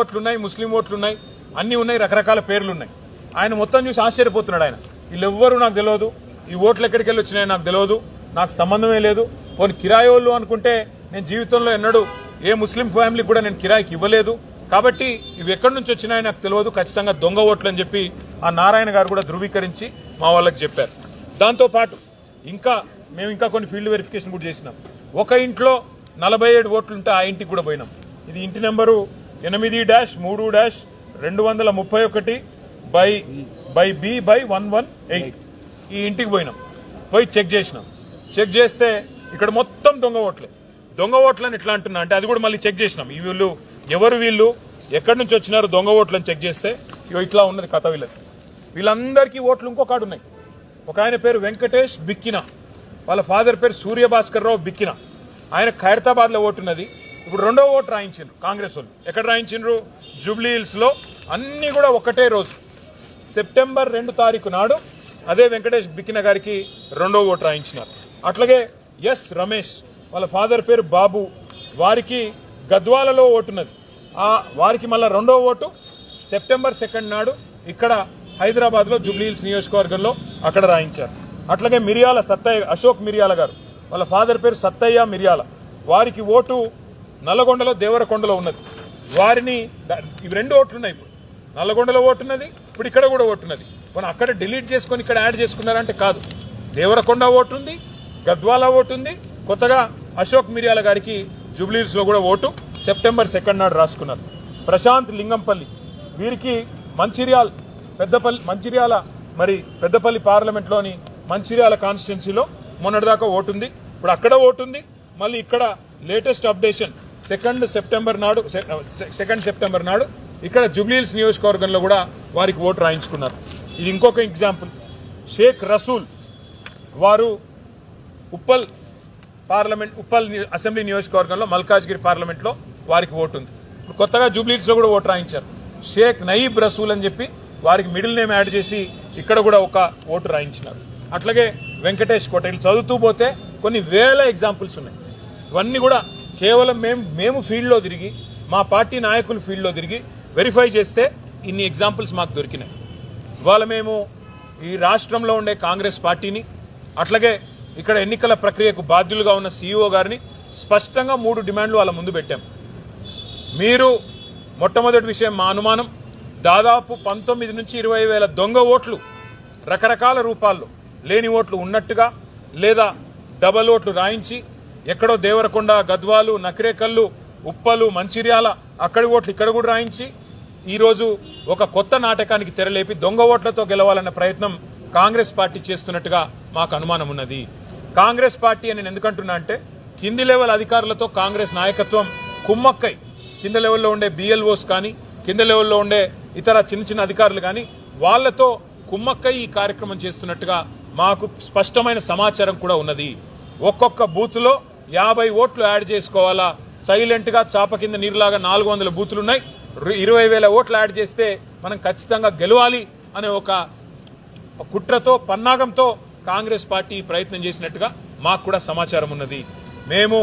ఓట్లున్నాయి, ముస్లిం ఓట్లున్నాయి, అన్ని ఉన్నాయి, రకరకాల పేర్లున్నాయి. ఆయన మొత్తం చూసి ఆశ్చర్యపోతున్నాడు. ఆయన వీళ్ళెవ్వరూ నాకు తెలియదు, ఈ ఓట్లు ఎక్కడికి వెళ్ళి వచ్చినాయి నాకు తెలియదు, నాకు సంబంధమే లేదు. పోనీ కిరాయోళ్ళు అనుకుంటే నేను జీవితంలో ఎన్నడూ ఏ ముస్లిం ఫ్యామిలీకి కూడా నేను కిరాయికి ఇవ్వలేదు. కాబట్టి ఇవి ఎక్కడి నుంచి వచ్చినాయో నాకు తెలియదు, ఖచ్చితంగా దొంగ ఓట్లు అని చెప్పి ఆ నారాయణ గారు కూడా ధృవీకరించి మా వాళ్ళకి చెప్పారు. దాంతోపాటు మేము ఇంకా కొన్ని ఫీల్డ్ వెరిఫికేషన్ కూడా చేసినాం. ఒక ఇంట్లో 47 ఓట్లుంటే ఆ ఇంటికి కూడా పోయినాం. ఇది ఇంటి నెంబరు 8-3-2-231/B/118. ఈ ఇంటికి పోయినాం, పోయి చెక్ చేసినాం. చెక్ చేస్తే ఇక్కడ మొత్తం దొంగ ఓట్లే. దొంగ ఓట్లని ఎట్లా అంటున్నా అంటే అది కూడా మళ్ళీ చెక్ చేసినాం. ఈ వీళ్ళు ఎక్కడి నుంచి వచ్చినారు దొంగ ఓట్లని చెక్ చేస్తే ఇట్లా ఉన్నది కథ. వీళ్ళందరికీ ఓట్లు ఇంకొకడు ఉన్నాయి. ఒక ఆయన పేరు వెంకటేష్ బిక్కిన, వాళ్ళ ఫాదర్ పేరు సూర్యభాస్కర్ రావు బిక్కిన. ఆయన ఖైరతాబాద్ లో ఓటున్నది. ఇప్పుడు రెండో ఓటు రాయించారు కాంగ్రెస్ వాళ్ళు. ఎక్కడ రాయించారు? జూబ్లీ హిల్స్ లో. అన్ని కూడా ఒకటే రోజు సెప్టెంబర్ 2 తారీఖు నాడు అదే వెంకటేష్ బిక్కిన గారికి రెండో ఓటు రాయించినారు. అట్లాగే ఎస్ రమేష్, వాళ్ళ ఫాదర్ పేరు బాబు, వారికి గద్వాలలో ఓటున్నది. వారికి మళ్ళా రెండో ఓటు సెప్టెంబర్ 2 నాడు ఇక్కడ హైదరాబాద్ లో జూబ్లీ హిల్స్ నియోజకవర్గంలో అక్కడ రాయించారు. అట్లాగే మిరియాల సత్తయ్య, అశోక్ మిరియాల గారు, వాళ్ళ ఫాదర్ పేరు సత్తయ్య మిరియాల, వారికి ఓటు నల్లగొండలో దేవరకొండలో ఉన్నది. వారిని ఇవి 2 ఓట్లున్నాయి. ఇప్పుడు నల్లగొండలో ఓటున్నది, ఇప్పుడు ఇక్కడ కూడా ఓటున్నది. మనం అక్కడ డిలీట్ చేసుకుని ఇక్కడ యాడ్ చేసుకున్నారంటే కాదు. దేవరకొండ ఓటుంది, గద్వాల ఓటుంది, కొత్తగా అశోక్ మిరియాల గారికి జూబ్లీహిల్స్ లో కూడా ఓటు సెప్టెంబర్ 2 నాడు రాసుకున్నారు. ప్రశాంత్ లింగంపల్లి, వీరికి పెద్దపల్లి పార్లమెంట్ లోని మంచిర్యాల కాన్స్టిట్యున్సీలో మొన్నటిదాకా ఓటుంది, ఇప్పుడు అక్కడ ఓటుంది. మళ్ళీ ఇక్కడ లేటెస్ట్ అప్డేషన్ 2 సెప్టెంబర్ నాడు ఇక్కడ జూబ్లీహిల్స్ నియోజకవర్గంలో కూడా వారికి ఓటు రాయించుకున్నారు. ఇది ఇంకొక ఎగ్జాంపుల్. షేక్ రసూల్, వారు ఉప్పల్ అసెంబ్లీ నియోజకవర్గంలో మల్కాజ్గిరి పార్లమెంట్ లో వారికి ఓటు ఉంది. ఇప్పుడు కొత్తగా జూబ్లీహిల్స్ లో కూడా ఓటు రాయించారు. షేక్ నయీబ్ రసూల్ అని చెప్పి వారికి మిడిల్ నేమ్ యాడ్ చేసి ఇక్కడ కూడా ఒక ఓటు రాయించినారు. అట్లాగే వెంకటేష్ కోట. వీళ్ళు చదువుతూ పోతే కొన్ని వేల ఎగ్జాంపుల్స్ ఉన్నాయి. ఇవన్నీ కూడా కేవలం మేము ఫీల్డ్ లో తిరిగి, మా పార్టీ నాయకులు ఫీల్డ్ లో తిరిగి వెరిఫై చేస్తే ఇన్ని ఎగ్జాంపుల్స్ మాకు దొరికినాయి. ఇవాళ మేము ఈ రాష్ట్రంలో ఉండే కాంగ్రెస్ పార్టీని, అట్లాగే ఇక్కడ ఎన్నికల ప్రక్రియకు బాధ్యులుగా ఉన్న సీఈఓ గారిని స్పష్టంగా 3 డిమాండ్లు వాళ్ళ ముందు పెట్టాం. మీరు మొట్టమొదటి విషయం, మా అనుమానం దాదాపు 19 నుంచి 20 వేల దొంగ ఓట్లు రకరకాల రూపాల్లో, లేని ఓట్లు ఉన్నట్టుగా లేదా డబల్ ఓట్లు రాయించి ఎక్కడో దేవరకొండ, గద్వాలు, నకిరేకల్లు, ఉప్పలు, మంచిర్యాల అక్కడి ఓట్లు ఇక్కడ కూడా రాయించి ఈరోజు ఒక కొత్త నాటకానికి తెరలేపి దొంగ ఓట్లతో గెలవాలన్న ప్రయత్నం కాంగ్రెస్ పార్టీ చేస్తున్నట్టుగా మాకు అనుమానం ఉన్నది. కాంగ్రెస్ పార్టీ అని నేను ఎందుకంటున్నా అంటే కింది లెవెల్ అధికారులతో కాంగ్రెస్ నాయకత్వం కుమ్మక్కై, కింద లెవెల్లో ఉండే బిఎల్ఓస్ కానీ, కింద లెవెల్లో ఉండే ఇతర చిన్న అధికారులు కానీ వాళ్లతో కుమ్మక్కై ఈ కార్యక్రమం చేస్తున్నట్టుగా మాకు స్పష్టమైన సమాచారం కూడా ఉన్నది. ఒక్కొక్క బూత్ లో 50 ఓట్లు యాడ్ చేసుకోవాలా, సైలెంట్ గా చాప కింద నీరులాగా 400 బూతులున్నాయి, 20,000 ఓట్లు యాడ్ చేస్తే మనం ఖచ్చితంగా గెలవాలి అనే ఒక కుట్రతో, పన్నాగంతో కాంగ్రెస్ పార్టీ ప్రయత్నం చేసినట్టుగా మాకు కూడా సమాచారం ఉన్నది. మేము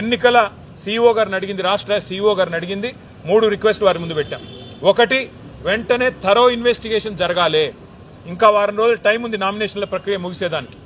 ఎన్నికల సీఈఓ గారిని అడిగింది, రాష్ట్ర సీఈఓ గారిని అడిగింది, 3 రిక్వెస్ట్ వారి ముందు పెట్టాం. ఒకటి, వెంటనే థరో ఇన్వెస్టిగేషన్ జరగాలి. ఇంకా వారం రోజులు టైం ఉంది నామినేషన్ల ప్రక్రియ ముగిసేదానికి.